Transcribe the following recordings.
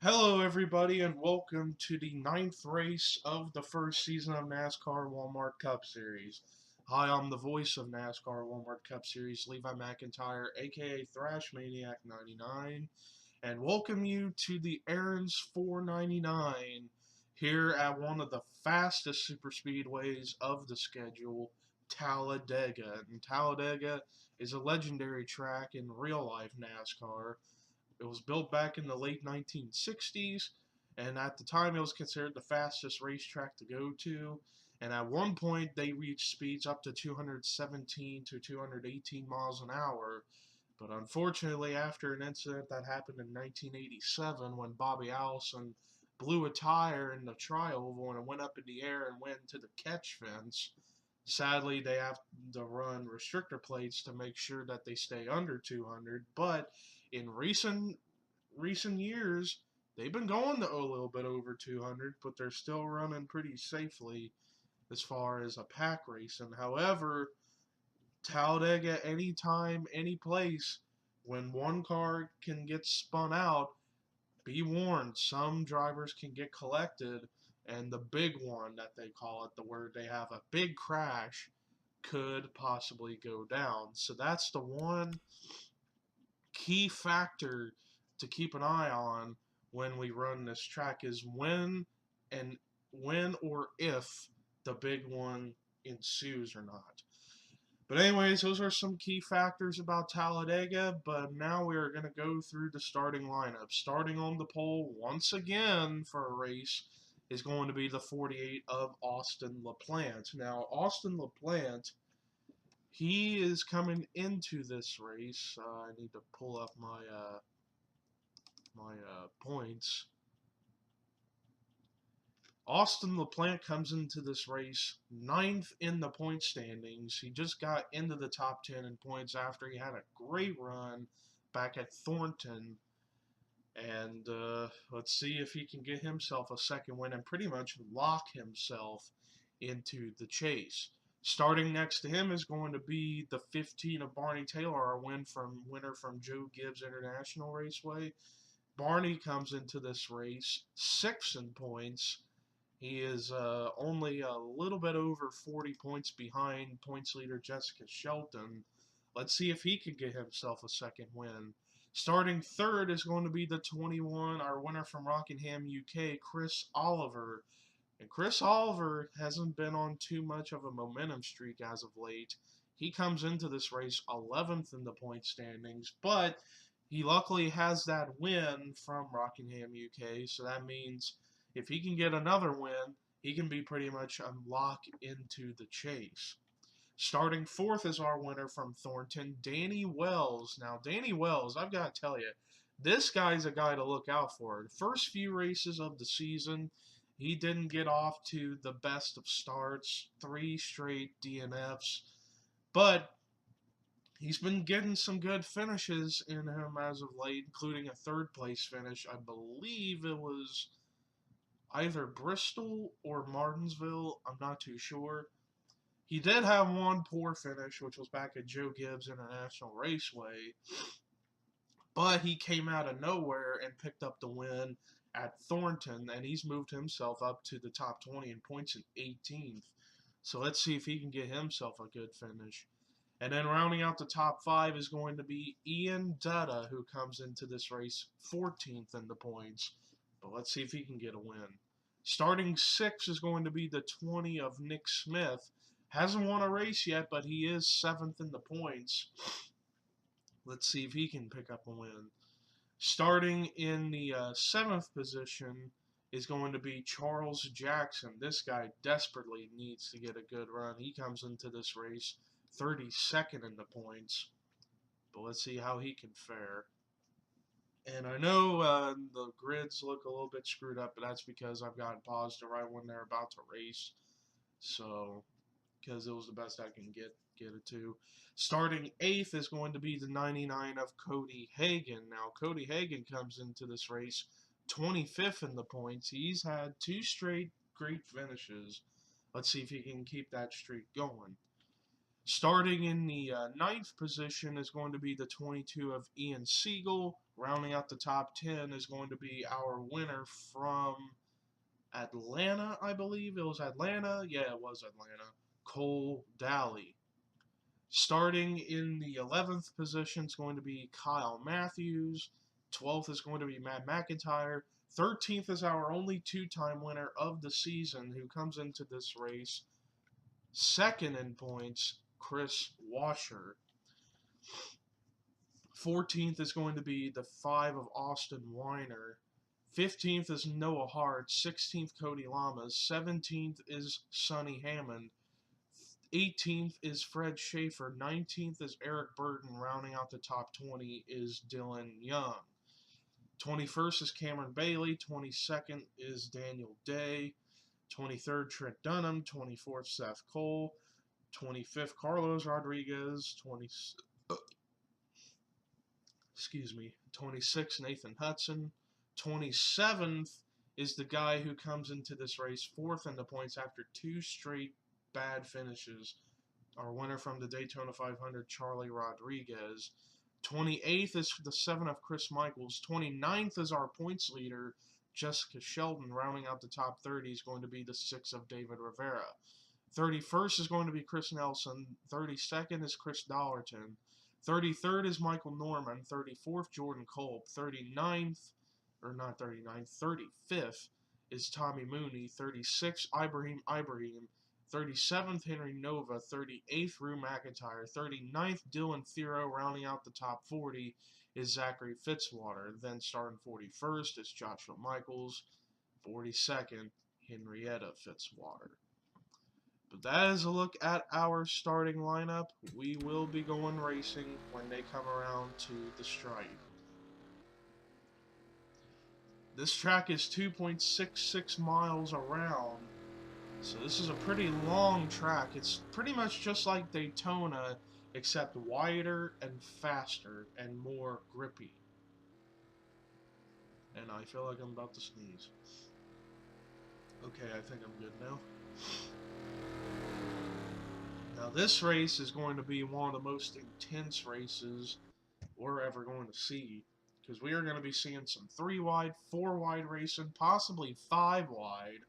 Hello, everybody, and welcome to the ninth race of the first season of NASCAR Walmart Cup Series. Hi, I'm the voice of NASCAR Walmart Cup Series, Levi McIntyre, aka Thrash Maniac 99, and welcome you to the Aaron's 499 here at one of the fastest super speedways of the schedule, Talladega. And Talladega is a legendary track in real life NASCAR. It was built back in the late 1960s, and at the time it was considered the fastest racetrack to go to. And at one point, they reached speeds up to 217 to 218 miles an hour. But unfortunately, after an incident that happened in 1987 when Bobby Allison blew a tire in the tri-oval and it went up in the air and went into the catch fence, sadly, they have to run restrictor plates to make sure that they stay under 200. But in recent years, they've been going to a little bit over 200, but they're still running pretty safely as far as a pack racing. However, Talladega, anytime, any place, when one car can get spun out, be warned, some drivers can get collected, and the big one that they call it, the word they have a big crash, could possibly go down. So that's the one key factor to keep an eye on when we run this track is and when or if the big one ensues or not. But anyways, those are some key factors about Talladega, but now we are going to go through the starting lineup. Starting on the pole once again for a race is going to be the 48 of Austin LaPlante. Now, Austin LaPlante, he is coming into this race. I need to pull up my points. Austin LaPlante comes into this race ninth in the point standings. He just got into the top 10 in points after he had a great run back at Thornton. And let's see if he can get himself a second win and pretty much lock himself into the chase. Starting next to him is going to be the 15 of Barney Taylor, our winner from Joe Gibbs International Raceway. Barney comes into this race sixth in points. He is only a little bit over 40 points behind points leader Jessica Shelton. Let's see if he can get himself a second win. Starting third is going to be the 21, our winner from Rockingham, UK, Chris Oliver. And Chris Oliver hasn't been on too much of a momentum streak as of late. He comes into this race 11th in the point standings, but he luckily has that win from Rockingham, UK, so that means if he can get another win, he can be pretty much unlocked into the chase. Starting fourth is our winner from Thornton, Danny Wells. Now, Danny Wells, I've got to tell you, this guy's a guy to look out for. The first few races of the season, he didn't get off to the best of starts, 3 straight DNFs, but he's been getting some good finishes in him as of late, including a third place finish. I believe it was either Bristol or Martinsville. I'm not too sure. He did have one poor finish, which was back at Joe Gibbs International Raceway, but he came out of nowhere and picked up the win at Thornton, and he's moved himself up to the top 20 in points in 18th. So let's see if he can get himself a good finish. And then rounding out the top 5 is going to be Ian Dutta, who comes into this race 14th in the points. But let's see if he can get a win. Starting 6 is going to be the 20 of Nick Smith. Hasn't won a race yet, but he is 7th in the points. Let's see if he can pick up a win. Starting in the 7th position is going to be Charles Jackson. This guy desperately needs to get a good run. He comes into this race 32nd in the points. But let's see how he can fare. And I know the grids look a little bit screwed up, but that's because I've got paused to right when they're about to race. So, because it was the best I can get it to. Starting 8th is going to be the 99 of Cody Hagan. Now, Cody Hagan comes into this race 25th in the points. He's had 2 straight great finishes. Let's see if he can keep that streak going. Starting in the 9th position is going to be the 22 of Ian Siegel. Rounding out the top 10 is going to be our winner from Atlanta, I believe. It was Atlanta. Yeah, it was Atlanta. Cole Daly. Starting in the 11th position is going to be Kyle Matthews. 12th is going to be Matt McIntyre. 13th is our only two-time winner of the season who comes into this race. Second in points, Chris Washer. 14th is going to be the 5 of Austin Weiner. 15th is Noah Hart. 16th, Cody Lamas. 17th is Sonny Hammond. 18th is Fred Schaefer. 19th is Eric Burton. Rounding out the top 20 is Dylan Young. 21st is Cameron Bailey. 22nd is Daniel Day. 23rd, Trent Dunham. 24th, Seth Cole. 25th, Carlos Rodriguez. 26th, Nathan Hudson. 27th is the guy who comes into this race 4th in the points after 2 straight bad finishes. Our winner from the Daytona 500, Charlie Rodriguez. 28th is the 7 of Chris Michaels. 29th is our points leader, Jessica Sheldon. Rounding out the top 30 is going to be the 6 of David Rivera. 31st is going to be Chris Nelson. 32nd is Chris Dollarton. 33rd is Michael Norman. 34th, Jordan Kolb. 35th is Tommy Mooney. 36th, Ibrahim. 37th, Henry Nova. 38th, Rue McIntyre. 39th, Dylan Thero. Rounding out the top 40 is Zachary Fitzwater. Then starting 41st is Joshua Michaels. 42nd, Henrietta Fitzwater. But that is a look at our starting lineup. We will be going racing when they come around to the stripe. This track is 2.66 miles around, so this is a pretty long track. It's pretty much just like Daytona, except wider and faster and more grippy. And I feel like I'm about to sneeze. Okay, I think I'm good now. Now this race is going to be one of the most intense races we're ever going to see, because we are going to be seeing some 3-wide, 4-wide racing, possibly 5-wide.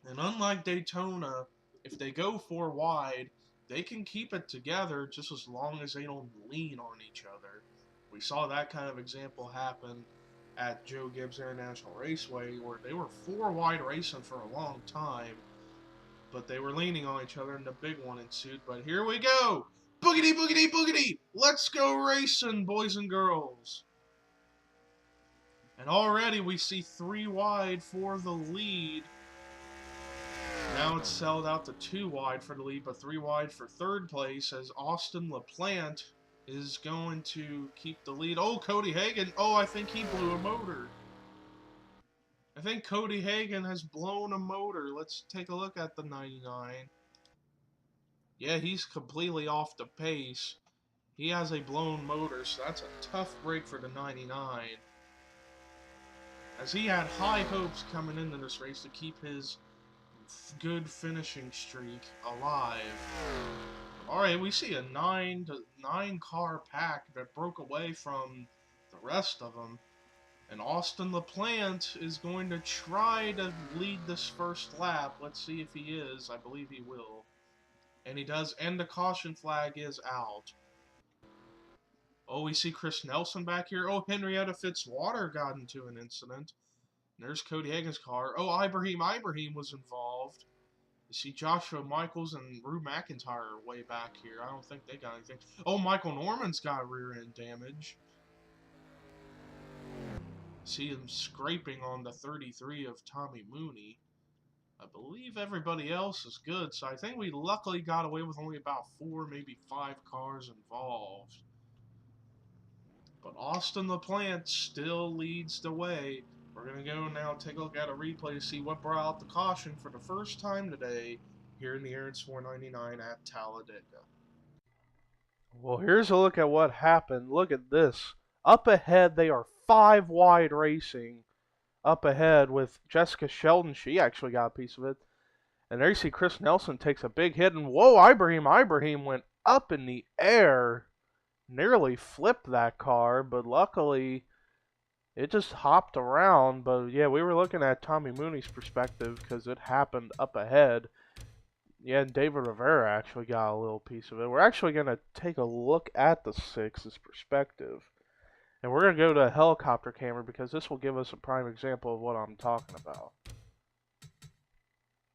And unlike Daytona, if they go 4-wide, they can keep it together just as long as they don't lean on each other. We saw that kind of example happen at Joe Gibbs International Raceway, where they were 4-wide racing for a long time, but they were leaning on each other, and the big one ensued. But here we go! Boogity, boogity, boogity! Let's go racing, boys and girls! And already we see 3-wide for the lead. Now it's sold out to 2-wide for the lead, but 3-wide for third place, as Austin LaPlante is going to keep the lead. Oh, Cody Hagan. Oh, I think he blew a motor. I think Cody Hagan has blown a motor. Let's take a look at the 99. Yeah, he's completely off the pace. He has a blown motor, so that's a tough break for the 99. As he had high hopes coming into this race to keep his good finishing streak alive. Alright, we see a 9 car pack that broke away from the rest of them. And Austin LaPlante is going to try to lead this first lap. Let's see if he is. I believe he will. And he does, and the caution flag is out. Oh, we see Chris Nelson back here. Oh, Henrietta Fitzwater got into an incident. And there's Cody Hagan's car. Oh, Ibrahim was involved. You see Joshua Michaels and Rue McIntyre way back here. I don't think they got anything. Oh, Michael Norman's got rear end damage. See him scraping on the 33 of Tommy Mooney. I believe everybody else is good, so I think we luckily got away with only about 4, maybe 5 cars involved. But Austin LaPlante still leads the way. We're going to go now take a look at a replay to see what brought out the caution for the first time today here in the Aaron's 499 at Talladega. Well, here's a look at what happened. Look at this. Up ahead, they are 5-wide racing. Up ahead with Jessica Sheldon. She actually got a piece of it. And there you see Chris Nelson takes a big hit. And whoa, Ibrahim went up in the air. nearly flipped that car, but luckily it just hopped around. But yeah, we were looking at Tommy Mooney's perspective because it happened up ahead. Yeah, and David Rivera actually got a little piece of it. We're actually going to take a look at the six's perspective. And we're going to go to a helicopter camera because this will give us a prime example of what I'm talking about.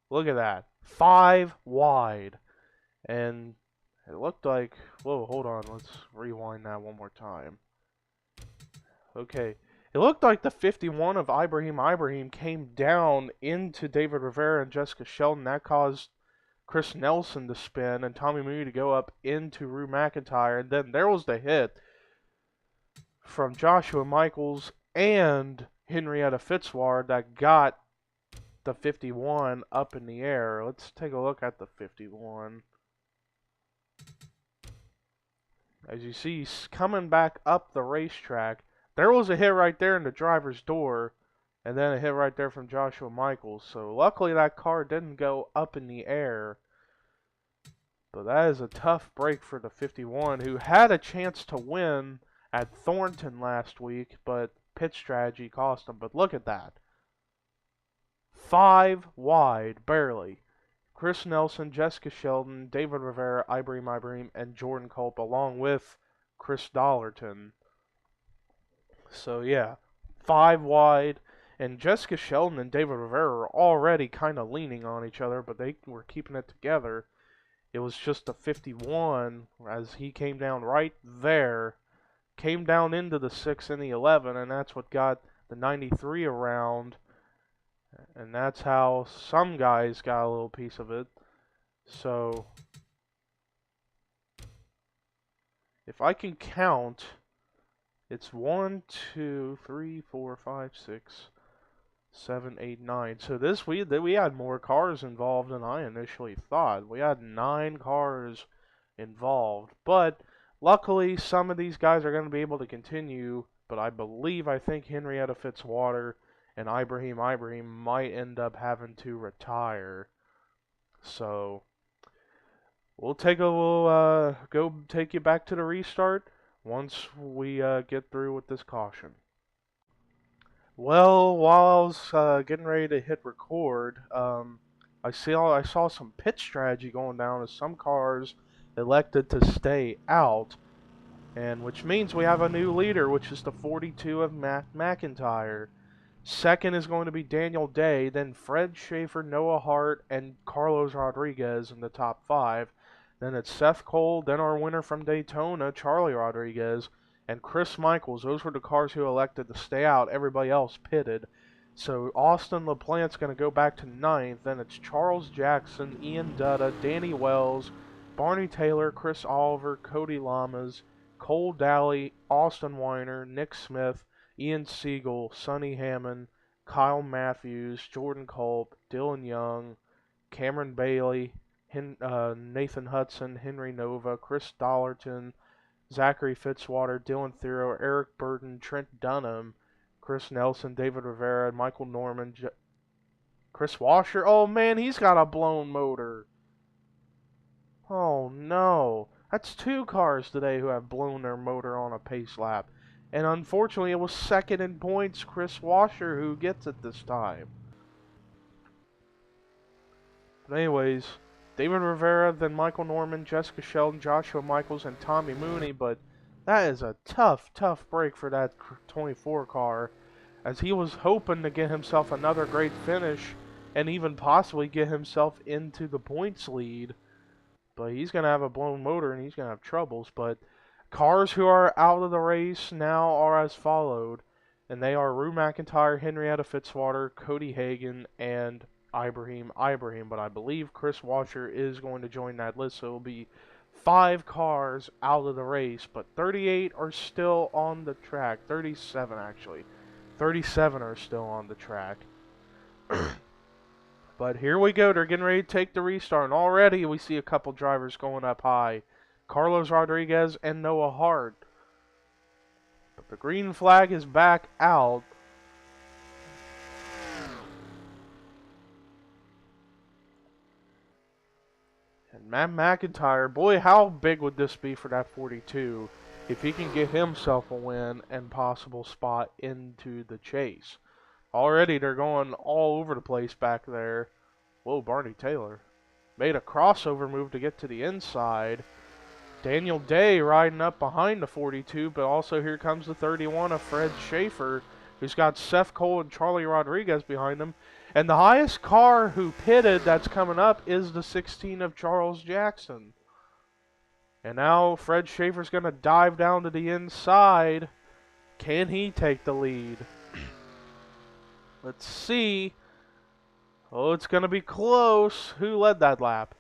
Look at that. 5 wide. And it looked like... Whoa, hold on. Let's rewind that one more time. Okay. It looked like the 51 of Ibrahim came down into David Rivera and Jessica Sheldon. That caused Chris Nelson to spin and Tommy Mooney to go up into Rue McIntyre. And then there was the hit from Joshua Michaels and Henrietta Fitzwater that got the 51 up in the air. Let's take a look at the 51. As you see, he's coming back up the racetrack. There was a hit right there in the driver's door, and then a hit right there from Joshua Michaels. So luckily that car didn't go up in the air. But that is a tough break for the 51, who had a chance to win at Thornton last week, but pit strategy cost him. But look at that. 5 wide, barely. Chris Nelson, Jessica Sheldon, David Rivera, Ibrahim, and Jordan Culp, along with Chris Dollarton. So yeah, 5 wide. And Jessica Sheldon and David Rivera were already kind of leaning on each other, but they were keeping it together. It was just a 51 as he came down right there, came down into the 6 and the 11, and that's what got the 93 around. And that's how some guys got a little piece of it. So, if I can count, it's 1, 2, 3, 4, 5, 6, 7, 8, 9. So we had more cars involved than I initially thought. We had 9 cars involved. But luckily, some of these guys are going to be able to continue. But I think Henrietta Fitzwater and Ibrahim might end up having to retire. So we'll go take you back to the restart once we get through with this caution. Well, while I was getting ready to hit record, I saw some pit strategy going down as some cars elected to stay out, and which means we have a new leader, which is the 42 of Matt McIntyre. Second is going to be Daniel Day, then Fred Schaefer, Noah Hart, and Carlos Rodriguez in the top 5. Then it's Seth Cole, then our winner from Daytona, Charlie Rodriguez, and Chris Michaels. Those were the cars who elected to stay out. Everybody else pitted. So Austin LaPlante's going to go back to 9th. Then it's Charles Jackson, Ian Dutta, Danny Wells, Barney Taylor, Chris Oliver, Cody Lamas, Cole Daly, Austin Weiner, Nick Smith, Ian Siegel, Sonny Hammond, Kyle Matthews, Jordan Culp, Dylan Young, Cameron Bailey, Nathan Hudson, Henry Nova, Chris Dollarton, Zachary Fitzwater, Dylan Thero, Eric Burton, Trent Dunham, Chris Nelson, David Rivera, Michael Norman, Chris Washer. Oh man, he's got a blown motor. Oh no. That's 2 cars today who have blown their motor on a pace lap. And unfortunately, it was second in points, Chris Washer, who gets it this time. But anyways, David Rivera, then Michael Norman, Jessica Sheldon, Joshua Michaels, and Tommy Mooney. But that is a tough break for that 24 car, as he was hoping to get himself another great finish and even possibly get himself into the points lead. But he's going to have a blown motor and he's going to have troubles. But cars who are out of the race now are as followed, and they are Rue McIntyre, Henrietta Fitzwater, Cody Hagan, and Ibrahim. But I believe Chris Washer is going to join that list, so it'll be 5 cars out of the race, but 38 are still on the track. 37 actually. 37 are still on the track. But here we go. They're getting ready to take the restart, and already we see a couple drivers going up high. Carlos Rodriguez and Noah Hart. But the green flag is back out. And Matt McIntyre, boy, how big would this be for that 42? if he can get himself a win and possible spot into the chase. Already they're going all over the place back there. Whoa, Barney Taylor made a crossover move to get to the inside. Daniel Day riding up behind the 42, but also here comes the 31 of Fred Schaefer, who's got Seth Cole and Charlie Rodriguez behind him. And the highest car who pitted that's coming up is the 16 of Charles Jackson. And now Fred Schaefer's going to dive down to the inside. Can he take the lead? Let's see. Oh, it's going to be close. Who led that lap?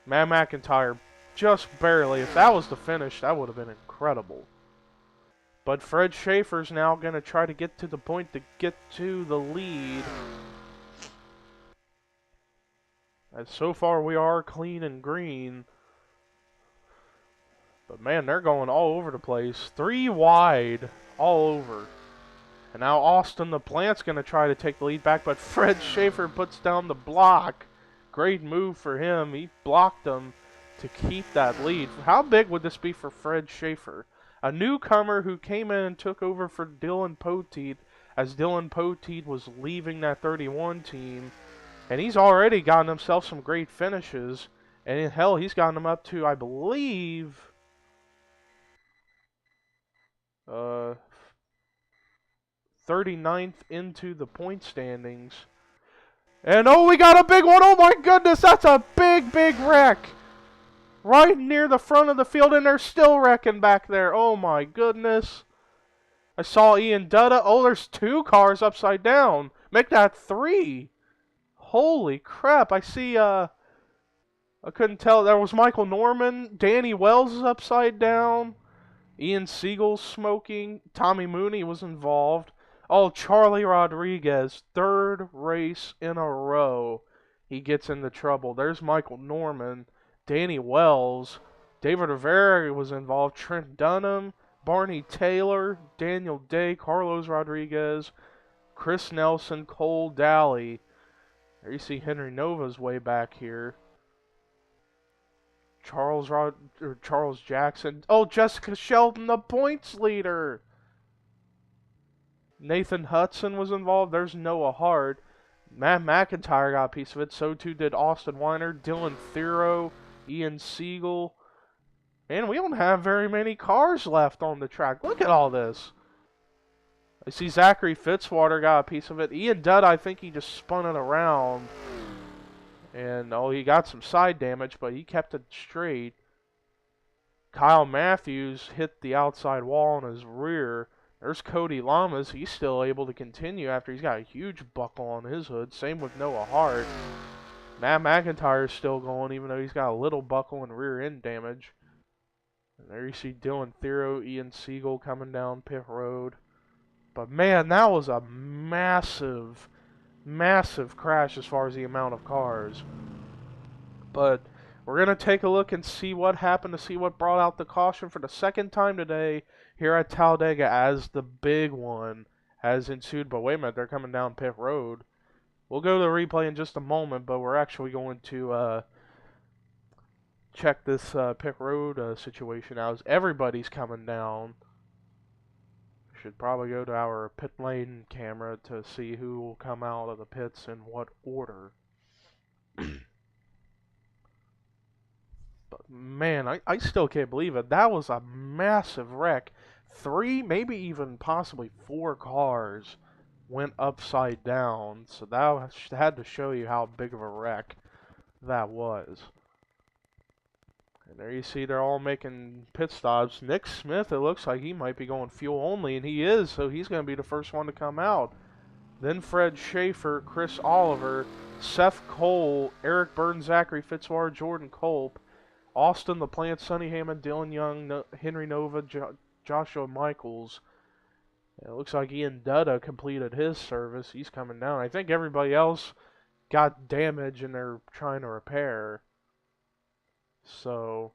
Matt McIntyre, just barely. If that was the finish, that would have been incredible. But Fred Schaefer's now going to try to get to the point to get to the lead. And so far we are clean and green. But man, they're going all over the place. 3 wide, all over. And now Austin the Plant's going to try to take the lead back, but Fred Schaefer puts down the block. Great move for him. He blocked him to keep that lead. How big would this be for Fred Schaefer? A newcomer who came in and took over for Dylan Poteet as Dylan Poteet was leaving that 31 team. And he's already gotten himself some great finishes. And hell, he's gotten them up to, I believe, 39th into the point standings. And oh, we got a big one. Oh my goodness, that's a big, big wreck. Right near the front of the field, and they're still wrecking back there. Oh my goodness. I saw Ian Dutta. Oh, there's 2 cars upside down. Make that 3. Holy crap. I see, I couldn't tell. There was Michael Norman. Danny Wells is upside down. Ian Siegel's smoking. Tommy Mooney was involved. Oh, Charlie Rodriguez, 3rd race in a row. He gets into trouble. There's Michael Norman. Danny Wells. David Rivera was involved. Trent Dunham. Barney Taylor. Daniel Day. Carlos Rodriguez. Chris Nelson. Cole Daly. There you see Henry Nova's way back here. Charles Jackson. Oh, Jessica Shelton, the points leader. Nathan Hudson was involved. There's Noah Hart. Matt McIntyre got a piece of it. So too did Austin Weiner, Dylan Thero, Ian Siegel. And we don't have very many cars left on the track. Look at all this. I see Zachary Fitzwater got a piece of it. Ian Dudd, I think he just spun it around. And, oh, he got some side damage, but he kept it straight. Kyle Matthews hit the outside wall on his rear. There's Cody Lamas. He's still able to continue after he's got a huge buckle on his hood. Same with Noah Hart. Matt McIntyre is still going, even though he's got a little buckle and rear end damage. And there you see Dylan Thero, Ian Siegel coming down pit road. But man, that was a massive crash as far as the amount of cars. But we're going to take a look and see what happened, to see what brought out the caution for the second time today here at Talladega as the big one has ensued. But wait a minute, they're coming down pit road. We'll go to the replay in just a moment, but we're actually going to check this pit road situation out as everybody's coming down. Should probably go to our pit lane camera to see who will come out of the pits in what order. But man, I still can't believe it. That was a massive wreck. 3, maybe even possibly 4 cars went upside down. So that had to show you how big of a wreck that was. And there you see they're all making pit stops. Nick Smith, it looks like he might be going fuel only, and he is, so he's going to be the first one to come out. Then Fred Schaefer, Chris Oliver, Seth Cole, Eric Burns, Zachary Fitzwater, Jordan Culp, Austin the Plant, Sonny Hammond, Dylan Young, Henry Nova, Joshua Michaels. And it looks like Ian Dutta completed his service. He's coming down. I think everybody else got damage and they're trying to repair. So,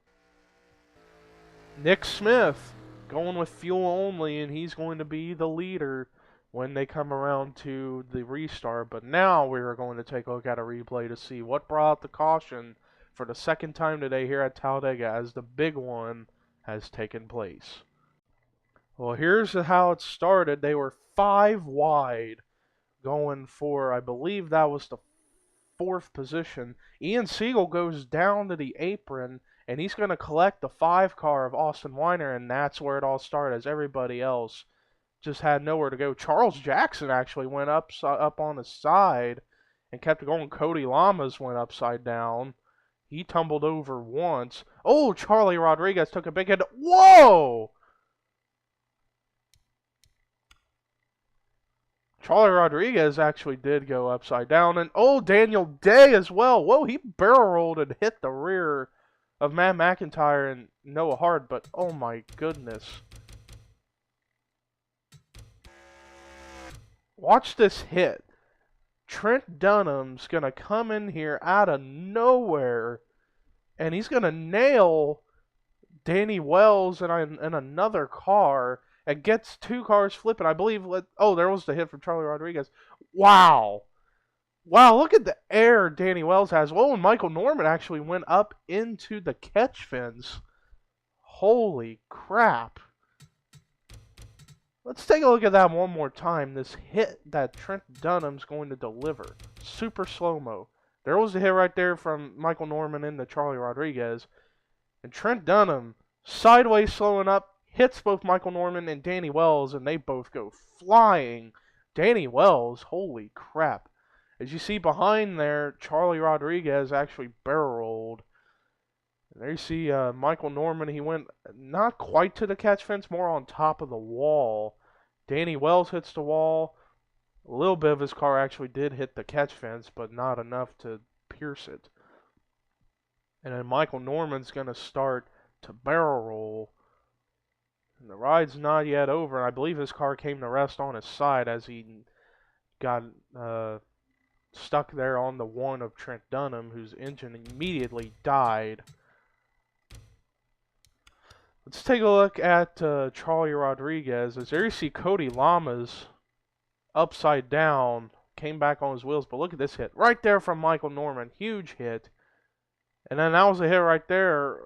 Nick Smith going with fuel only, and he's going to be the leader when they come around to the restart. But now we are going to take a look at a replay to see what brought out the caution for the second time today here at Talladega as the big one has ensued. has taken place. Well, here's how it started. They were 5 wide going for, I believe that was the 4th position. Ian Siegel goes down to the apron, and he's going to collect the 5 car of Austin Weiner, and that's where it all started, as everybody else just had nowhere to go. Charles Jackson actually went up on his side and kept it going. Cody Lamas went upside down. He tumbled over once. Oh, Charlie Rodriguez took a big hit. Whoa! Charlie Rodriguez actually did go upside down. And oh, Daniel Day as well. Whoa, he barrel rolled and hit the rear of Matt McIntyre and Noah Hart. But oh my goodness. Watch this hit. Trent Dunham's going to come in here out of nowhere, and he's going to nail Danny Wells in another car and gets 2 cars flipping. I believe, oh, there was the hit from Charlie Rodriguez. Wow. Wow, look at the air Danny Wells has. Well, and Michael Norman actually went up into the catch fence. Holy crap. Let's take a look at that one more time. This hit that Trent Dunham's going to deliver. Super slow-mo. There was the hit right there from Michael Norman into Charlie Rodriguez. And Trent Dunham, sideways slowing up, hits both Michael Norman and Danny Wells, and they both go flying. Danny Wells, holy crap. As you see behind there, Charlie Rodriguez actually barrel rolled. And there you see Michael Norman. He went not quite to the catch fence, more on top of the wall. Danny Wells hits the wall. A little bit of his car actually did hit the catch fence, but not enough to pierce it. And then Michael Norman's going to start to barrel roll. And the ride's not yet over. And I believe his car came to rest on his side as he got stuck there on the one of Trent Dunham, whose engine immediately died. Let's take a look at Charlie Rodriguez. As there you see Cody Lamas upside down, came back on his wheels. But look at this hit. Right there from Michael Norman. Huge hit. And then that was a hit right there.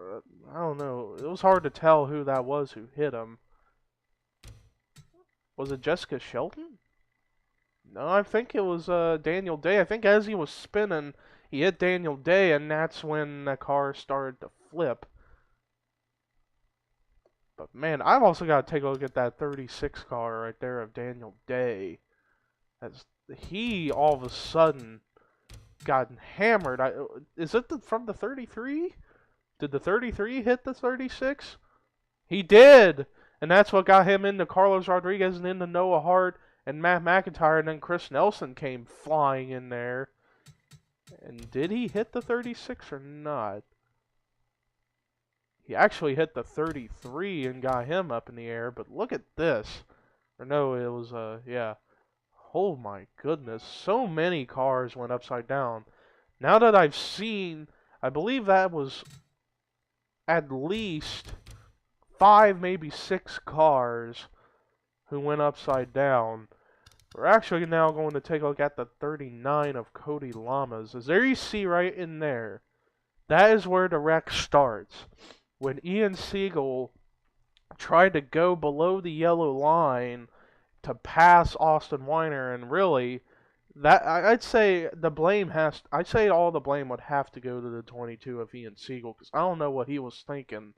I don't know. It was hard to tell who that was who hit him. Was it Jessica Shelton? No, I think it was Daniel Day. I think as he was spinning, he hit Daniel Day, and that's when the car started to flip. But man, I've also got to take a look at that 36 car right there of Daniel Day. As he all of a sudden got hammered. Is it from the 33? Did the 33 hit the 36? He did! And that's what got him into Carlos Rodriguez and into Noah Hart and Matt McIntyre. And then Chris Nelson came flying in there. And did he hit the 36 or not? He actually hit the 33 and got him up in the air. But look at this. Or no, it was, yeah. Oh my goodness. So many cars went upside down. Now that I've seen, I believe that was at least 5, maybe 6 cars who went upside down. We're actually now going to take a look at the 39 of Cody Lamas. As there you see right in there, that is where the wreck starts. When Ian Siegel tried to go below the yellow line to pass Austin Weiner, and really, that I'd say the blame I'd say all the blame would have to go to the 22 of Ian Siegel, because I don't know what he was thinking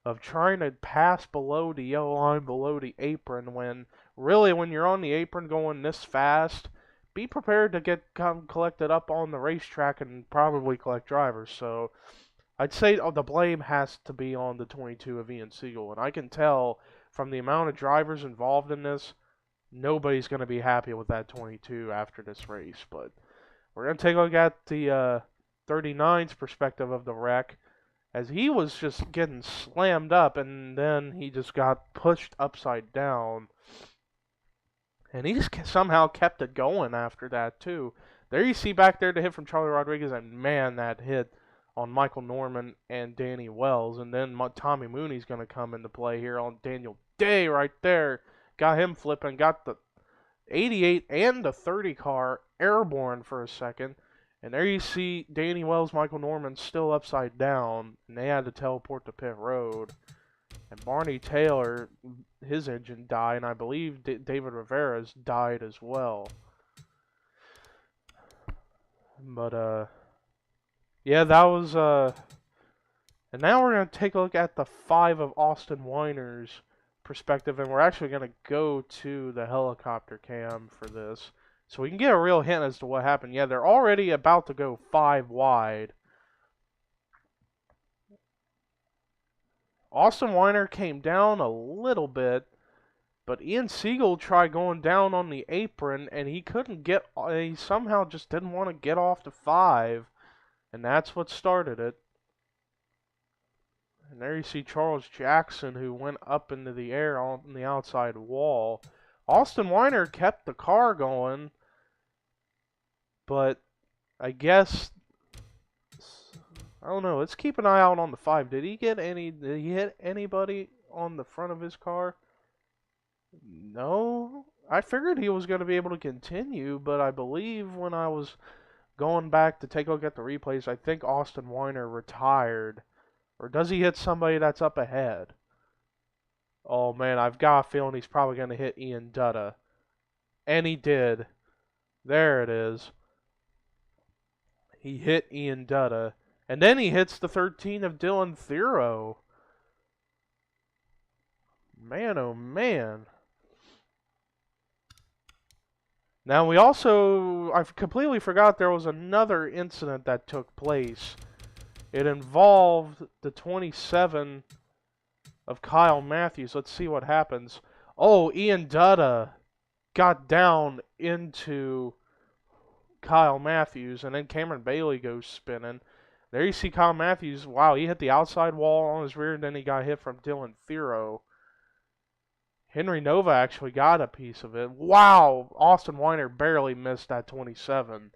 of trying to pass below the yellow line, below the apron, when really when you're on the apron going this fast, be prepared to come collected up on the racetrack and probably collect drivers. So I'd say the blame has to be on the 22 of Ian Siegel, and I can tell from the amount of drivers involved in this, nobody's going to be happy with that 22 after this race. But we're going to take a look at the 39's perspective of the wreck, as he was just getting slammed up, and then he just got pushed upside down. And he just somehow kept it going after that, too. There you see back there the hit from Charlie Rodriguez, and man, that hit on Michael Norman and Danny Wells. And then Tommy Mooney's going to come into play here on Daniel Day right there. Got him flipping, got the 88 and the 30 car airborne for a second. And there you see Danny Wells, Michael Norman still upside down, and they had to teleport to pit road. And Barney Taylor, his engine died, and I believe David Rivera's died as well. But, yeah, that was, and now we're going to take a look at the 5 of Austin Weiner's perspective, and we're actually going to go to the helicopter cam for this, so we can get a real hint as to what happened. Yeah, they're already about to go 5 wide. Austin Weiner came down a little bit, but Ian Siegel tried going down on the apron, and he couldn't get, he somehow just didn't want to get off to 5, and that's what started it. And there you see Charles Jackson, who went up into the air on the outside wall. Austin Weiner kept the car going, but I guess, I don't know. Let's keep an eye out on the 5. Did he hit anybody on the front of his car? No. I figured he was going to be able to continue, but I believe when I was going back to take a look at the replays, I think Austin Weiner retired. Or does he hit somebody that's up ahead? Oh man, I've got a feeling he's probably going to hit Ian Dutta. And he did. There it is. He hit Ian Dutta. And then he hits the 13 of Dylan Thero. Man, oh man. Now I completely forgot there was another incident that took place. It involved the 27 of Kyle Matthews. Let's see what happens. Oh, Ian Dutta got down into Kyle Matthews, and then Cameron Bailey goes spinning. There you see Kyle Matthews. Wow, he hit the outside wall on his rear, and then he got hit from Dylan Thero. Henry Nova actually got a piece of it. Wow, Austin Weiner barely missed that 27.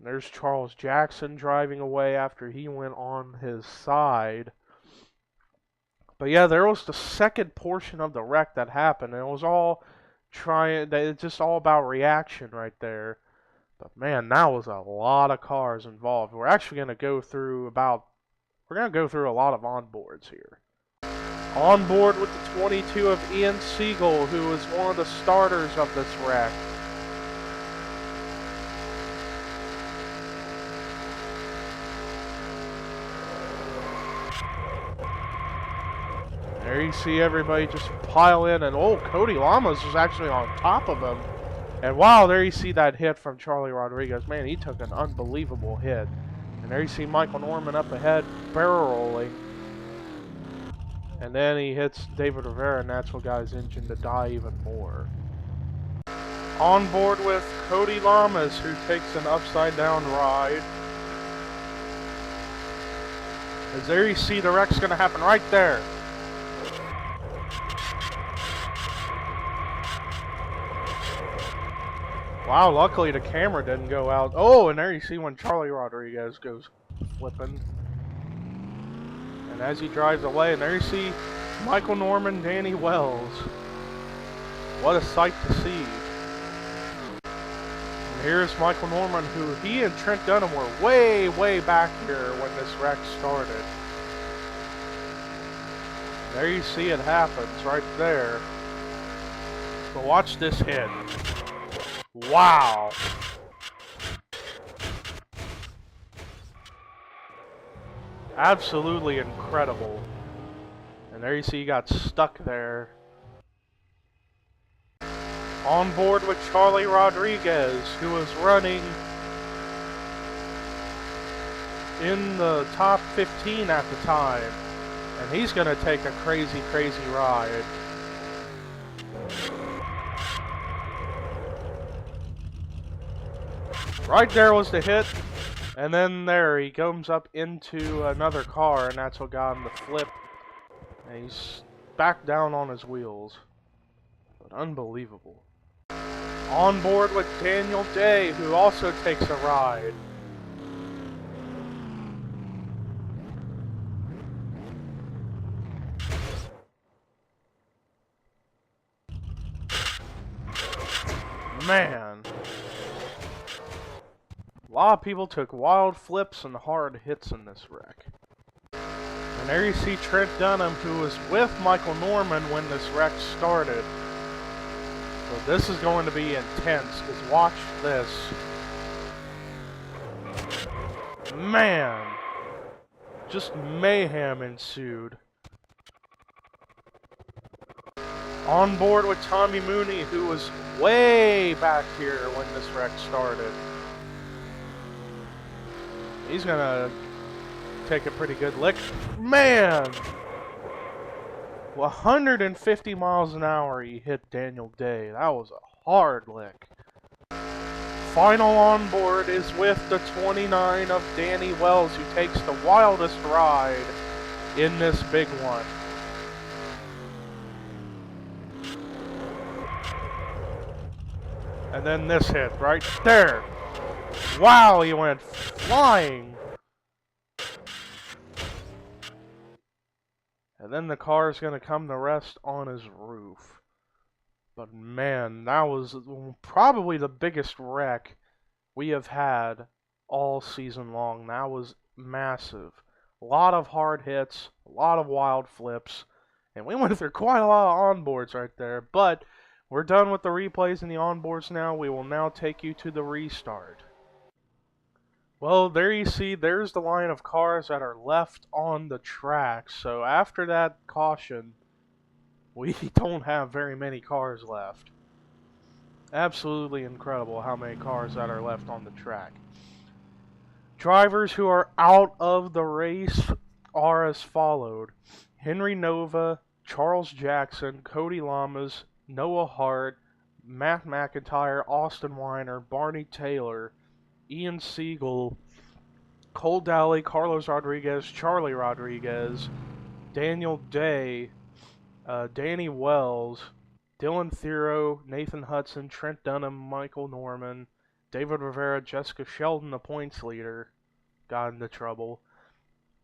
There's Charles Jackson driving away after he went on his side. But yeah, there was the second portion of the wreck that happened, and it was all it's just all about reaction right there. But man, that was a lot of cars involved. We're actually going to go through a lot of onboards here. On board with the 22 of Ian Siegel, who was one of the starters of this wreck. There you see everybody just pile in, and oh, Cody Lamas was actually on top of him. And wow, there you see that hit from Charlie Rodriguez. Man, he took an unbelievable hit. And there you see Michael Norman up ahead, barrel rolling. And then he hits David Rivera, and that's what got his engine to die even more. On board with Cody Lamas, who takes an upside-down ride. As there you see the wreck's going to happen right there. Wow, luckily the camera didn't go out. Oh, and there you see when Charlie Rodriguez goes flipping. And as he drives away, and there you see Michael Norman, Danny Wells. What a sight to see. And here's Michael Norman, who he and Trent Dunham were way, way back here when this wreck started. And there you see it happens right there. But watch this hit. Wow. Absolutely incredible. And there you see he got stuck there. On board with Charlie Rodriguez, who was running in the top 15 at the time. And he's going to take a crazy, crazy ride. Right there was the hit, and then there he comes up into another car, and that's what got him to flip. And he's back down on his wheels. But unbelievable. On board with Daniel Day, who also takes a ride. Man. A lot of people took wild flips and hard hits in this wreck. And And there you see Trent Dunham, who was with Michael Norman when this wreck started. So this is going to be intense, because watch this. Man, just mayhem ensued. On board with Tommy Mooney, who was way back here when this wreck started. He's gonna take a pretty good lick. Man! 150 miles an hour he hit Daniel Day. That was a hard lick. Final on board is with the 29 of Danny Wells, who takes the wildest ride in this big one. And then this hit right there. Wow, he went flying. And then the car is going to come to rest on his roof. But man, that was probably the biggest wreck we have had all season long. That was massive. A lot of hard hits, a lot of wild flips, and we went through quite a lot of onboards right there. But we're done with the replays and the onboards now. We will now take you to the restart. Well, there you see, there's the line of cars that are left on the track. So after that caution, we don't have very many cars left. Absolutely incredible how many cars that are left on the track. Drivers who are out of the race are as followed: Henry Nova, Charles Jackson, Cody Lamas, Noah Hart, Matt McIntyre, Austin Weiner, Barney Taylor, Ian Siegel, Cole Dowley, Carlos Rodriguez, Charlie Rodriguez, Daniel Day, Danny Wells, Dylan Thero, Nathan Hudson, Trent Dunham, Michael Norman, David Rivera, Jessica Sheldon, the points leader, got into trouble.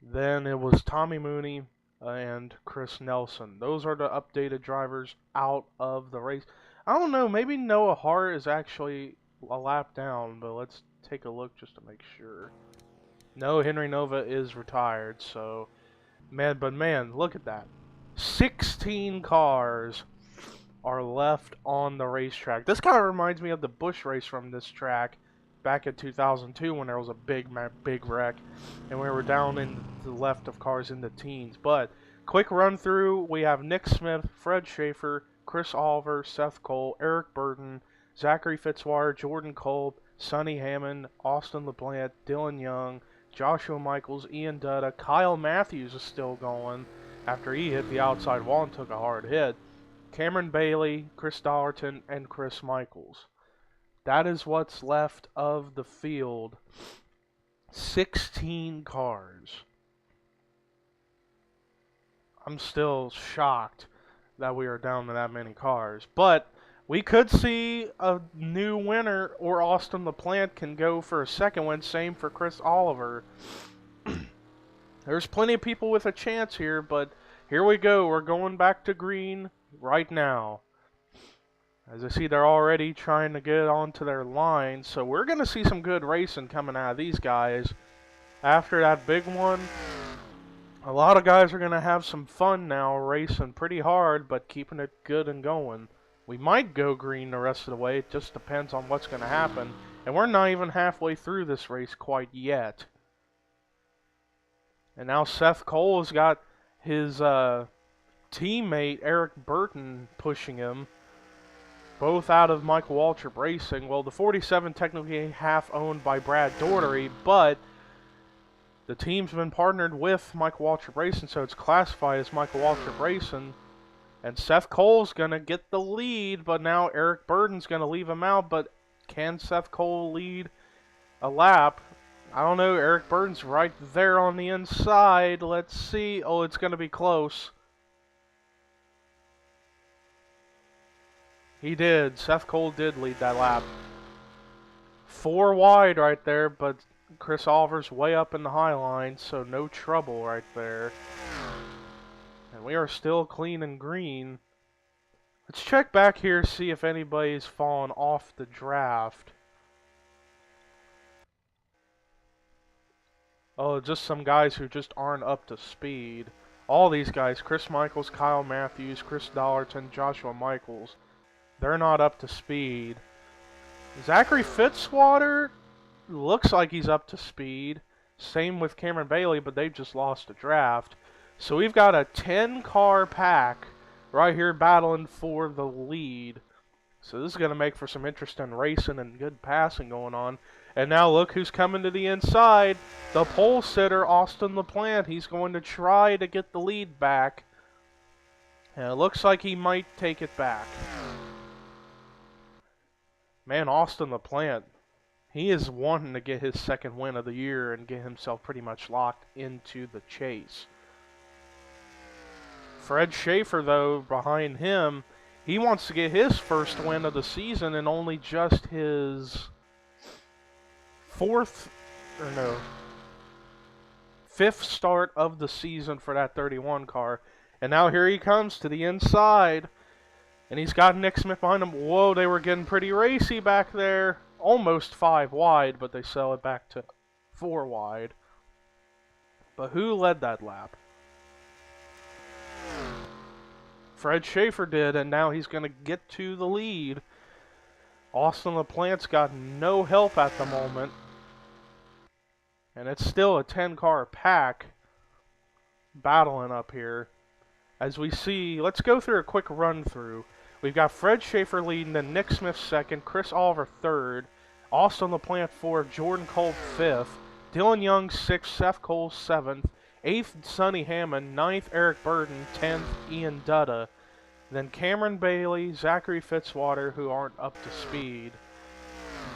Then it was Tommy Mooney and Chris Nelson. Those are the updated drivers out of the race. I don't know, maybe Noah Hart is actually a lap down, but let's take a look just to make sure. No, Henry Nova is retired, so man, look at that. 16 cars are left on the racetrack. This kind of reminds me of the Busch race from this track back in 2002 when there was a big wreck and we were down in the left of cars in the teens. But quick run through, we have Nick Smith, Fred Schaefer, Chris Oliver, Seth Cole, Eric Burton, Zachary Fitzwater, Jordan Kolb, Sonny Hammond, Austin LaPlante, Dylan Young, Joshua Michaels, Ian Dutta, Kyle Matthews is still going after he hit the outside wall and took a hard hit, Cameron Bailey, Chris Dollerton, and Chris Michaels. That is what's left of the field. 16 cars. I'm still shocked that we are down to that many cars. But we could see a new winner, or Austin LaPlante can go for a second win. Same for Chris Oliver. There's plenty of people with a chance here, but here we go. We're going back to green right now. As I see, they're already trying to get onto their line, so we're going to see some good racing coming out of these guys. After that big one, a lot of guys are going to have some fun now, racing pretty hard, but keeping it good and going. We might go green the rest of the way. It just depends on what's going to happen. And we're not even halfway through this race quite yet. And now Seth Cole has got his teammate Eric Burton pushing him. Both out of Michael Waltrip Racing. Well, the 47 technically half owned by Brad Daugherty, but the team's been partnered with Michael Waltrip Racing, so it's classified as Michael Waltrip Racing. And Seth Cole's going to get the lead, but now Eric Burton's going to leave him out. But can Seth Cole lead a lap? I don't know. Eric Burton's right there on the inside. Let's see. Oh, it's going to be close. He did. Seth Cole did lead that lap. 4 wide right there, but Chris Oliver's way up in the high line, so no trouble right there. And we are still clean and green. Let's check back here, see if anybody's fallen off the draft. Oh, just some guys who just aren't up to speed. All these guys, Chris Michaels, Kyle Matthews, Chris Dollarton, Joshua Michaels, they're not up to speed. Zachary Fitzwater looks like he's up to speed. Same with Cameron Bailey, but they've just lost a draft. So we've got a 10-car pack right here battling for the lead. So this is going to make for some interesting racing and good passing going on. And now look who's coming to the inside. The pole sitter, Austin LaPlante. He's going to try to get the lead back. And it looks like he might take it back. Man, Austin LaPlante, he is wanting to get his second win of the year and get himself pretty much locked into the chase. Fred Schaefer, though, behind him, he wants to get his first win of the season and only just his fifth start of the season for that 31 car. And now here he comes to the inside. And he's got Nick Smith behind him. Whoa, they were getting pretty racy back there. Almost 5 wide, but they sell it back to 4 wide. But who led that lap? Fred Schaefer did, and now he's going to get to the lead. Austin LaPlante's got no help at the moment. And it's still a 10-car pack battling up here. As we see, let's go through a quick run-through. We've got Fred Schaefer leading, then Nick Smith second, Chris Oliver third, Austin LaPlante fourth, Jordan Kolb fifth, Dylan Young sixth, Seth Cole seventh, eighth Sonny Hammond, ninth Eric Burden, 10th Ian Dutta, then Cameron Bailey, Zachary Fitzwater, who aren't up to speed,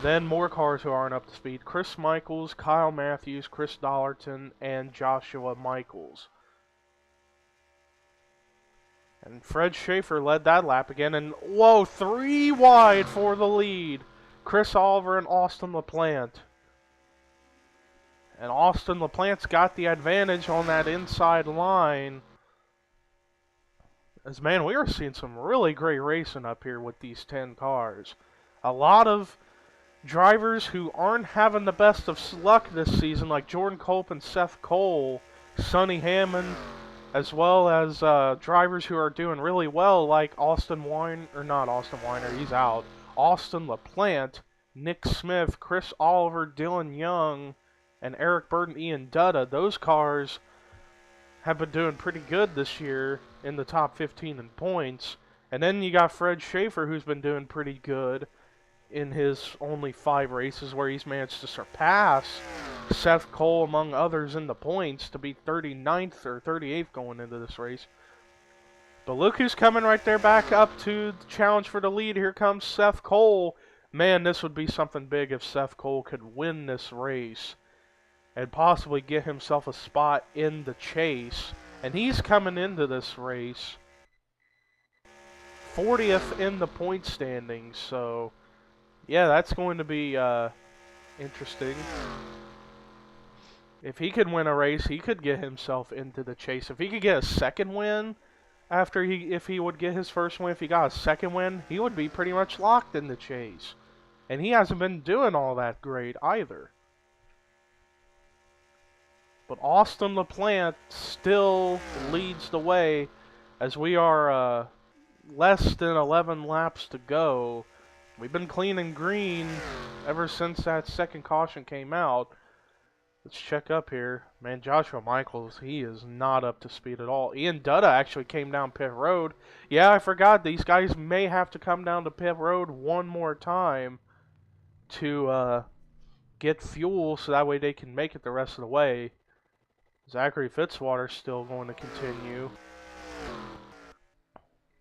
then more cars who aren't up to speed, Chris Michaels, Kyle Matthews, Chris Dollarton, and Joshua Michaels. And Fred Schaefer led that lap again, and whoa, 3 wide for the lead. Chris Oliver and Austin LaPlante. And Austin LaPlante's got the advantage on that inside line. As man, we are seeing some really great racing up here with these 10 cars. A lot of drivers who aren't having the best of luck this season, like Jordan Kolb and Seth Cole, Sonny Hammond, as well as drivers who are doing really well, like Austin Weiner, he's out. Austin LaPlante, Nick Smith, Chris Oliver, Dylan Young, and Eric Burden, Ian Dutta. Those cars have been doing pretty good this year in the top 15 in points. And then you got Fred Schaefer, who's been doing pretty good in his only 5 races, where he's managed to surpass Seth Cole, among others, in the points to be 39th or 38th going into this race. But look who's coming right there back up to the challenge for the lead. Here comes Seth Cole. Man, this would be something big if Seth Cole could win this race and possibly get himself a spot in the chase. And he's coming into this race 40th in the point standings, so yeah, that's going to be interesting. If he could win a race, he could get himself into the chase. If he could get a second win if he would get his first win, if he got a second win, he would be pretty much locked in the chase. And he hasn't been doing all that great either. But Austin LaPlante still leads the way, as we are less than 11 laps to go. We've been clean and green ever since that second caution came out. Let's check up here. Man, Joshua Michaels, he is not up to speed at all. Ian Dutta actually came down pit road. Yeah, I forgot. These guys may have to come down to pit road one more time to get fuel, so that way they can make it the rest of the way. Zachary Fitzwater's still going to continue.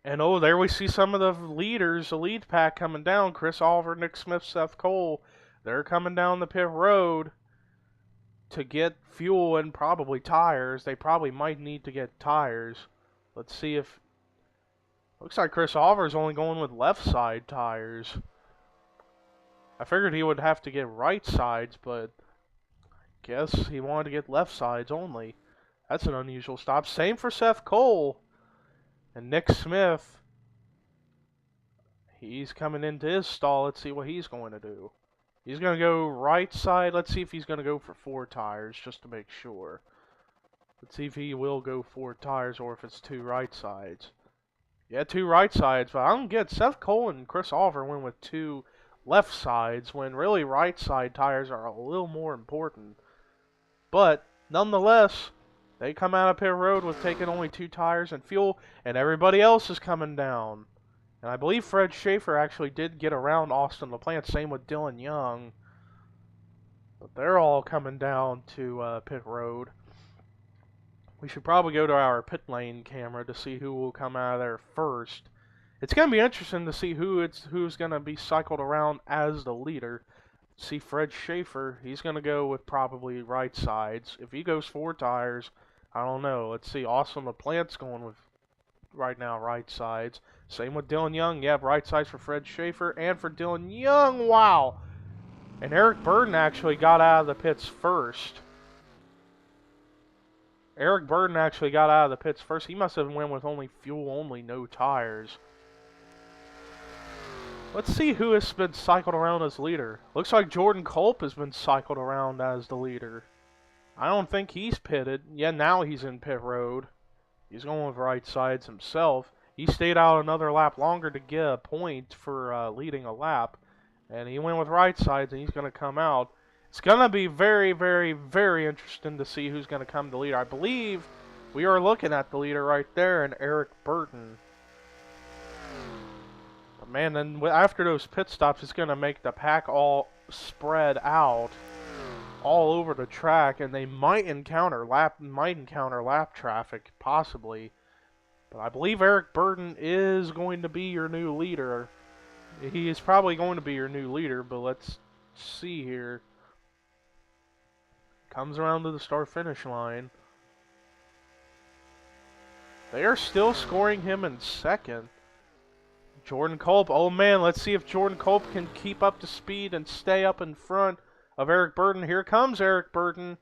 And oh, there we see some of the leaders, the lead pack coming down. Chris Oliver, Nick Smith, Seth Cole. They're coming down the pit road to get fuel and probably tires. They probably might need to get tires. Let's see if... Looks like Chris Oliver's only going with left side tires. I figured he would have to get right sides, but guess he wanted to get left sides only. That's an unusual stop. Same for Seth Cole. And Nick Smith, he's coming into his stall. Let's see what he's going to do. He's going to go right side. Let's see if he's going to go for 4 tires just to make sure. Let's see if he will go 4 tires or if it's 2 right sides. Yeah, 2 right sides, but I don't get Seth Cole and Chris Oliver went with 2 left sides when really right side tires are a little more important. But nonetheless, they come out of pit road with taking only 2 tires and fuel, and everybody else is coming down. And I believe Fred Schaefer actually did get around Austin LaPlante, same with Dylan Young. But they're all coming down to pit road. We should probably go to our pit lane camera to see who will come out of there first. It's going to be interesting to see who's going to be cycled around as the leader. See Fred Schaefer, he's going to go with probably right sides. If he goes 4 tires, I don't know. Let's see, Austin LaPlante's going with right now right sides. Same with Dylan Young. Yeah, right sides for Fred Schaefer and for Dylan Young. Wow. And Eric Burden actually got out of the pits first. Eric Burden actually got out of the pits first. He must have went with only fuel only, no tires. Let's see who has been cycled around as leader. Looks like Jordan Culp has been cycled around as the leader. I don't think he's pitted. Yeah, now he's in pit road. He's going with right sides himself. He stayed out another lap longer to get a point for leading a lap. And he went with right sides, and he's going to come out. It's going to be very, very, very interesting to see who's going to come to leader. I believe we are looking at the leader right there, and Eric Burton. But man, then after those pit stops, it's going to make the pack all spread out all over the track, and they might encounter lap traffic, possibly. But I believe Eric Burton is going to be your new leader. He is probably going to be your new leader, but let's see here. Comes around to the start-finish line. They are still scoring him in second. Jordan Culp. Oh man, let's see if Jordan Culp can keep up to speed and stay up in front of Eric Burton. Here comes Eric Burton.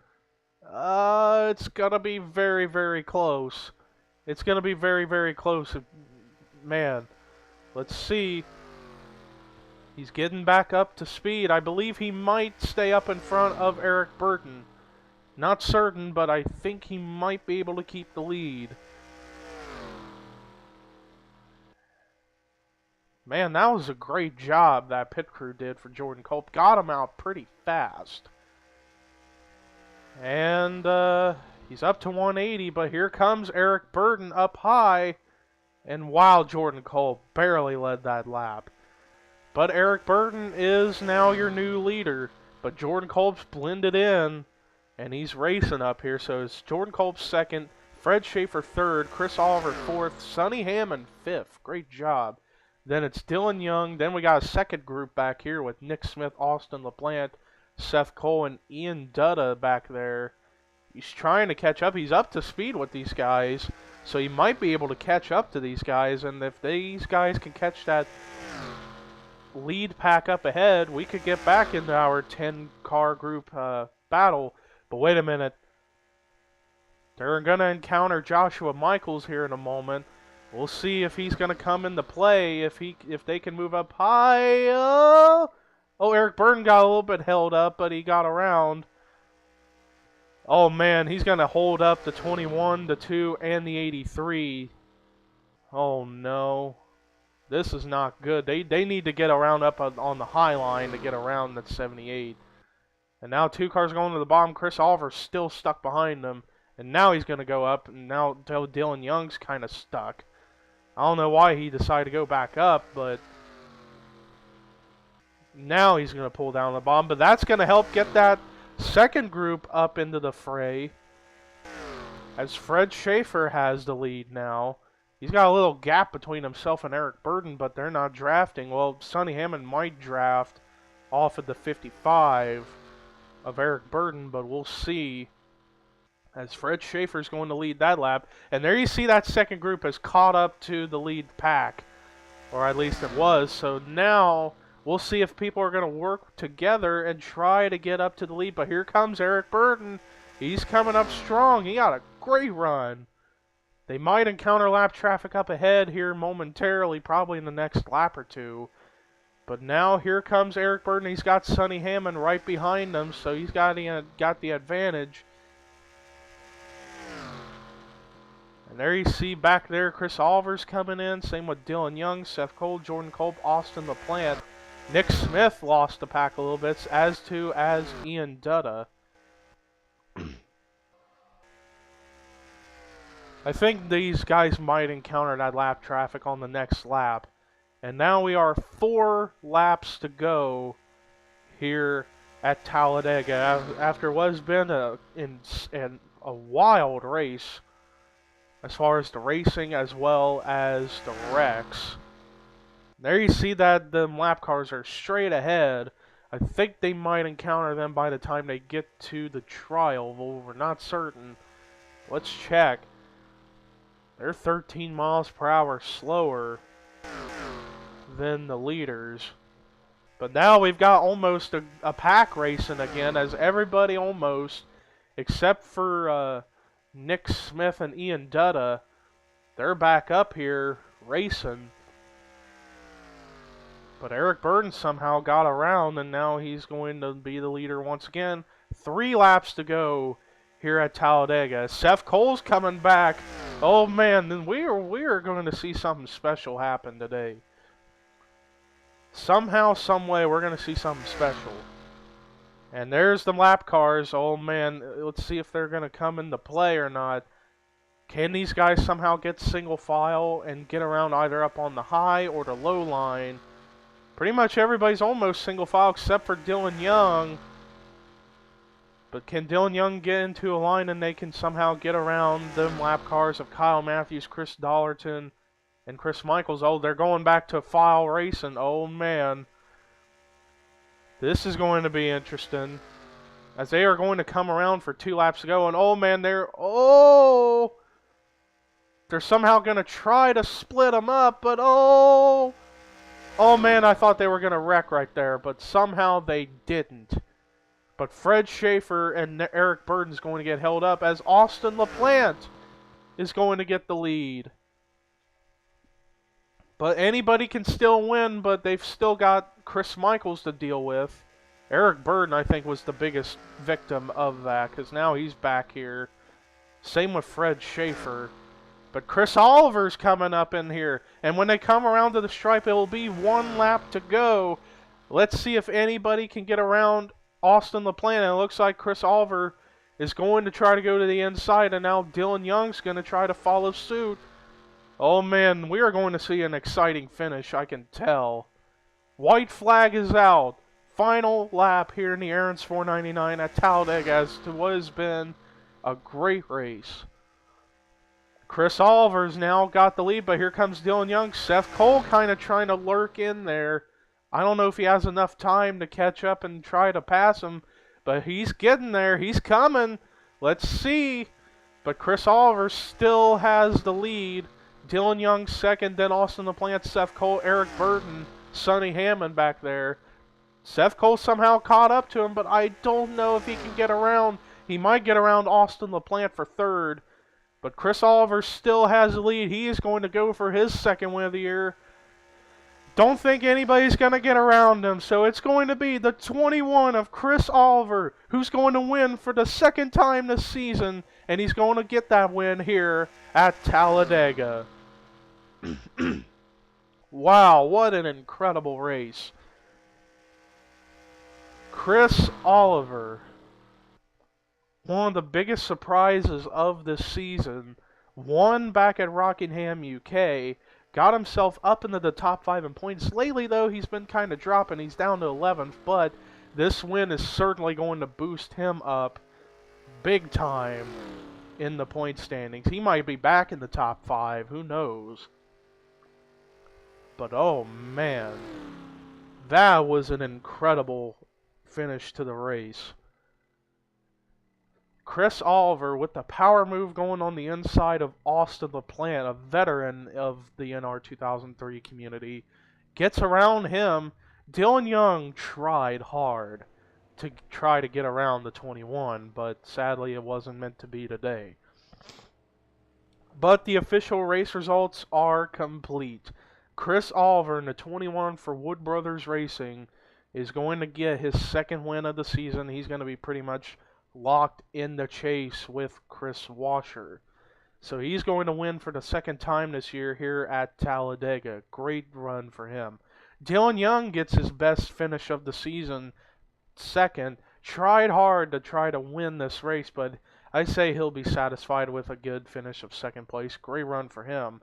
It's gonna be very, very close. It's gonna be very, very close. Man, let's see. He's getting back up to speed. I believe he might stay up in front of Eric Burton. Not certain, but I think he might be able to keep the lead. Man, that was a great job that pit crew did for Jordan Culp. Got him out pretty fast. And he's up to 180, but here comes Eric Burton up high. And wow, Jordan Culp barely led that lap. But Eric Burton is now your new leader. But Jordan Culp's blended in, and he's racing up here. So it's Jordan Culp second, Fred Schaefer third, Chris Oliver fourth, Sonny Hammond fifth. Great job. Then it's Dylan Young. Then we got a second group back here with Nick Smith, Austin LaPlante, Seth Cole, and Ian Dutta back there. He's trying to catch up. He's up to speed with these guys, so he might be able to catch up to these guys. And if these guys can catch that lead pack up ahead, we could get back into our 10-car group battle. But wait a minute. They're going to encounter Joshua Michaels here in a moment. We'll see if he's going to come into play, if they can move up high. Oh, Eric Burton got a little bit held up, but he got around. Oh, man, he's going to hold up the 21, the 2, and the 83. Oh, no. This is not good. They need to get around up on the high line to get around that 78. And now 2 cars going to the bottom. Chris Oliver's still stuck behind them. And now he's going to go up, and now Dylan Young's kind of stuck. I don't know why he decided to go back up, but now he's going to pull down the bottom. But that's going to help get that second group up into the fray, as Fred Schaefer has the lead now. He's got a little gap between himself and Eric Burton, but they're not drafting. Well, Sonny Hammond might draft off of the 55 of Eric Burton, but we'll see, as Fred Schaefer's going to lead that lap. And there you see that second group has caught up to the lead pack, or at least it was. So now we'll see if people are going to work together and try to get up to the lead. But here comes Eric Burton. He's coming up strong. He got a great run. They might encounter lap traffic up ahead here momentarily, probably in the next lap or two. But now here comes Eric Burden. He's got Sonny Hammond right behind him, so he's got the advantage. And there you see back there Chris Oliver's coming in. Same with Dylan Young, Seth Cole, Jordan Kolb, Austin LaPlante. Nick Smith lost the pack a little bit, as Ian Dutta. I think these guys might encounter that lap traffic on the next lap. And now we are 4 laps to go here at Talladega after what has been a wild race as far as the racing as well as the wrecks. There you see that the lap cars are straight ahead. I think they might encounter them by the time they get to the trial, but we're not certain. Let's check. They're 13 miles per hour slower than the leaders. But now we've got almost a pack racing again, as everybody almost, except for Nick Smith and Ian Dutta, they're back up here racing. But Eric Burden somehow got around, and now he's going to be the leader once again. 3 laps to go here at Talladega. Seth Cole's coming back. Oh man, then we are going to see something special happen today. Somehow, some way, we're going to see something special. And there's the lap cars. Oh man, let's see if they're going to come into play or not. Can these guys somehow get single file and get around either up on the high or the low line? Pretty much everybody's almost single file except for Dylan Young. But can Dylan Young get into a line and they can somehow get around them lap cars of Kyle Matthews, Chris Dollerton, and Chris Michaels? Oh, they're going back to file racing. Oh, man. This is going to be interesting. As they are going to come around for 2 laps to go. And, oh, man, they're somehow going to try to split them up. But, oh, man, I thought they were going to wreck right there. But somehow they didn't. But Fred Schaefer and Eric Burden's going to get held up as Austin LaPlante is going to get the lead. But anybody can still win, but they've still got Chris Michaels to deal with. Eric Burden, I think, was the biggest victim of that, because now he's back here. Same with Fred Schaefer. But Chris Oliver's coming up in here. And when they come around to the stripe, it will be 1 lap to go. Let's see if anybody can get around Austin LaPlante. And it looks like Chris Oliver is going to try to go to the inside, and now Dylan Young's going to try to follow suit. Oh man, we are going to see an exciting finish, I can tell. White flag is out. Final lap here in the Aaron's 499 at Talladega as to what has been a great race. Chris Oliver's now got the lead, but here comes Dylan Young. Seth Cole kind of trying to lurk in there. I don't know if he has enough time to catch up and try to pass him, but he's getting there. He's coming. Let's see. But Chris Oliver still has the lead. Dylan Young second, then Austin LaPlante, Seth Cole, Eric Burden, Sonny Hammond back there. Seth Cole somehow caught up to him, but I don't know if he can get around. He might get around Austin LaPlante for third. But Chris Oliver still has the lead. He is going to go for his second win of the year. Don't think anybody's going to get around him. So it's going to be the 21 of Chris Oliver, who's going to win for the second time this season. And he's going to get that win here at Talladega. Wow, what an incredible race. Chris Oliver, one of the biggest surprises of this season, won back at Rockingham, UK, got himself up into the top 5 in points. Lately, though, he's been kind of dropping. He's down to 11th, but this win is certainly going to boost him up big time in the point standings. He might be back in the top 5. Who knows? But, oh, man. That was an incredible finish to the race. Chris Oliver with the power move going on the inside of Austin LaPlante, a veteran of the NR 2003 community, gets around him. Dylan Young tried hard to try to get around the 21, but sadly it wasn't meant to be today. But the official race results are complete. Chris Oliver in the 21 for Wood Brothers Racing is going to get his second win of the season. He's going to be pretty much locked in the chase with Chris Washer. So he's going to win for the second time this year here at Talladega. Great run for him. Dylan Young gets his best finish of the season, second. Tried hard to try to win this race, but I say he'll be satisfied with a good finish of second place. Great run for him.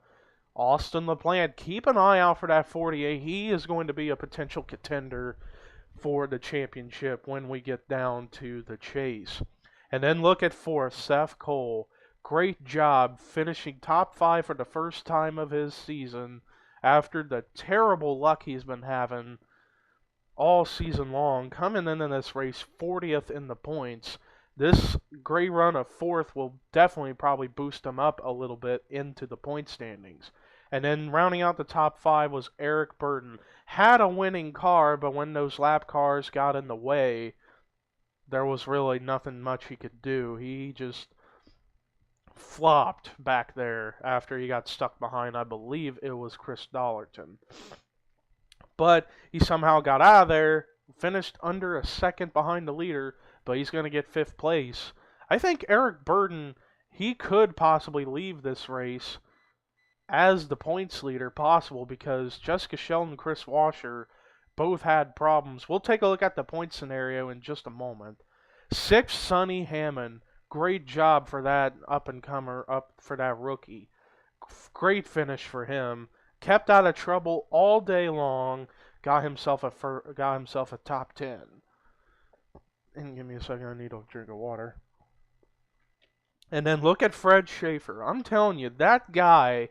Austin LaPlante, keep an eye out for that 48. He is going to be a potential contender for the championship when we get down to the chase. And then look at fourth, Seth Cole. Great job finishing top 5 for the first time of his season after the terrible luck he's been having all season long. Coming into this race 40th in the points. This great run of fourth will definitely probably boost him up a little bit into the point standings. And then rounding out the top 5 was Eric Burton. Had a winning car, but when those lap cars got in the way, there was really nothing much he could do. He just flopped back there after he got stuck behind, I believe it was Chris Dollerton. But he somehow got out of there, finished under a second behind the leader, but he's going to get 5th place. I think Eric Burton, he could possibly leave this race as the points leader possible because Jessica Sheldon and Chris Washer both had problems. We'll take a look at the point scenario in just a moment. 6th, Sonny Hammond. Great job for that up-and-comer, for that rookie. Great finish for him. Kept out of trouble all day long. Got himself a top 10. And give me a second, I need a drink of water. And then look at Fred Schaefer. I'm telling you, that guy,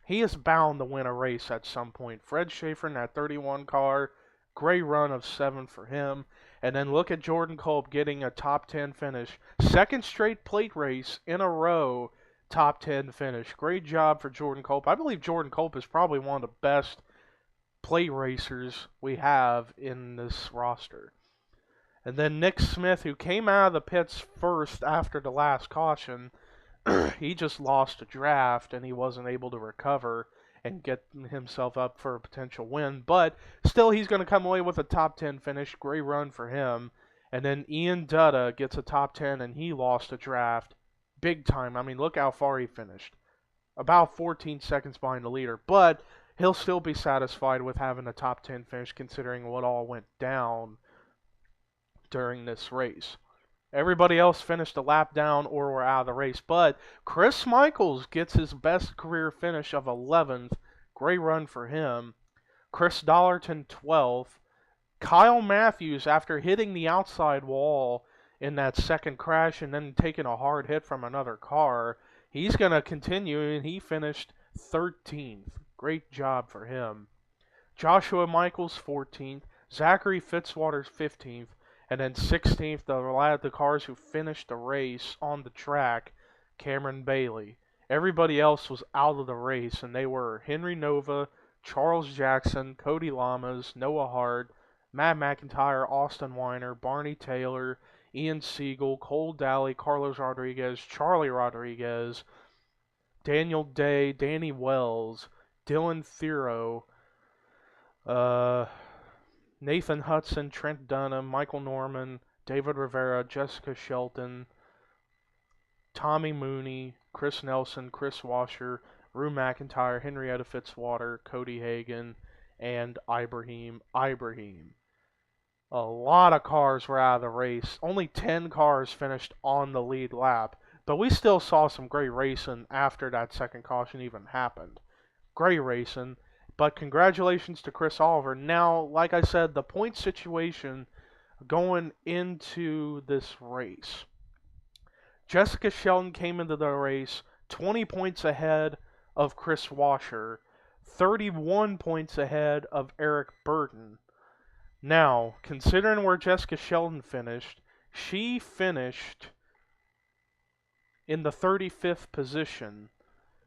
he is bound to win a race at some point. Fred Schaefer in that 31 car, great run of 7 for him. And then look at Jordan Culp getting a top 10 finish. Second straight plate race in a row, top 10 finish. Great job for Jordan Culp. I believe Jordan Culp is probably one of the best plate racers we have in this roster. And then Nick Smith, who came out of the pits first after the last caution, he just lost a draft and he wasn't able to recover and get himself up for a potential win. But still, he's going to come away with a top 10 finish. Great run for him. And then Ian Dutta gets a top 10 and he lost a draft big time. I mean, look how far he finished. About 14 seconds behind the leader. But he'll still be satisfied with having a top 10 finish considering what all went down during this race. Everybody else finished a lap down or were out of the race. But Chris Michaels gets his best career finish of 11th. Great run for him. Chris Dollerton 12th. Kyle Matthews, after hitting the outside wall in that second crash and then taking a hard hit from another car, he's going to continue and he finished 13th. Great job for him. Joshua Michaels 14th. Zachary Fitzwater's 15th. And then 16th, the cars who finished the race on the track, Cameron Bailey. Everybody else was out of the race, and they were Henry Nova, Charles Jackson, Cody Lamas, Noah Hart, Matt McIntyre, Austin Weiner, Barney Taylor, Ian Siegel, Cole Daly, Carlos Rodriguez, Charlie Rodriguez, Daniel Day, Danny Wells, Dylan Thero, Nathan Hudson, Trent Dunham, Michael Norman, David Rivera, Jessica Shelton, Tommy Mooney, Chris Nelson, Chris Washer, Rue McIntyre, Henrietta Fitzwater, Cody Hagan, and Ibrahim. A lot of cars were out of the race. Only 10 cars finished on the lead lap, but we still saw some great racing after that second caution even happened. Great racing. But congratulations to Chris Oliver. Now, like I said, the point situation going into this race. Jessica Shelton came into the race 20 points ahead of Chris Washer, 31 points ahead of Eric Burton. Now, considering where Jessica Shelton finished, she finished in the 35th position,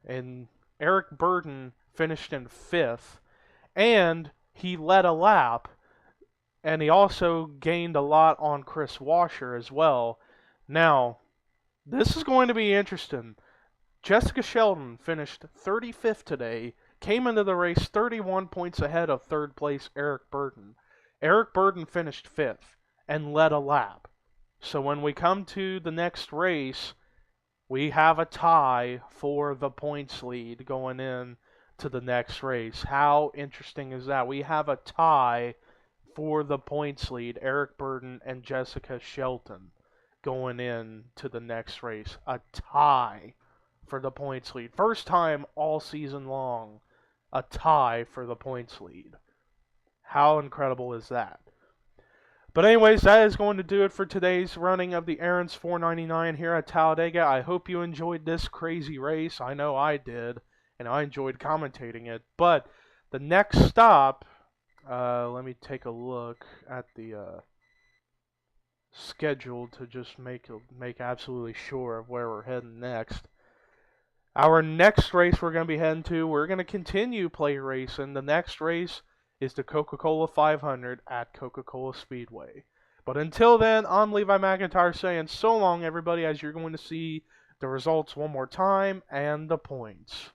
and Eric Burton finished in 5th, and he led a lap, and he also gained a lot on Chris Washer as well. Now, this is going to be interesting. Jessica Shelton finished 35th today, came into the race 31 points ahead of third place Eric Burden. Eric Burden finished 5th and led a lap. So when we come to the next race, we have a tie for the points lead going in to the next race. How interesting is that? We have a tie for the points lead, Eric Burden and Jessica Shelton going in to the next race. A tie for the points lead. First time all season long, a tie for the points lead. How incredible is that? But anyways, that is going to do it for today's running of the Aaron's 499 here at Talladega. I hope you enjoyed this crazy race. I know I did, and I enjoyed commentating it. But the next stop, let me take a look at the schedule to just make absolutely sure of where we're heading next. Our next race we're going to be heading to, we're going to continue play racing. The next race is the Coca-Cola 500 at Coca-Cola Speedway. But until then, I'm Levi McIntyre saying so long, everybody, as you're going to see the results one more time and the points.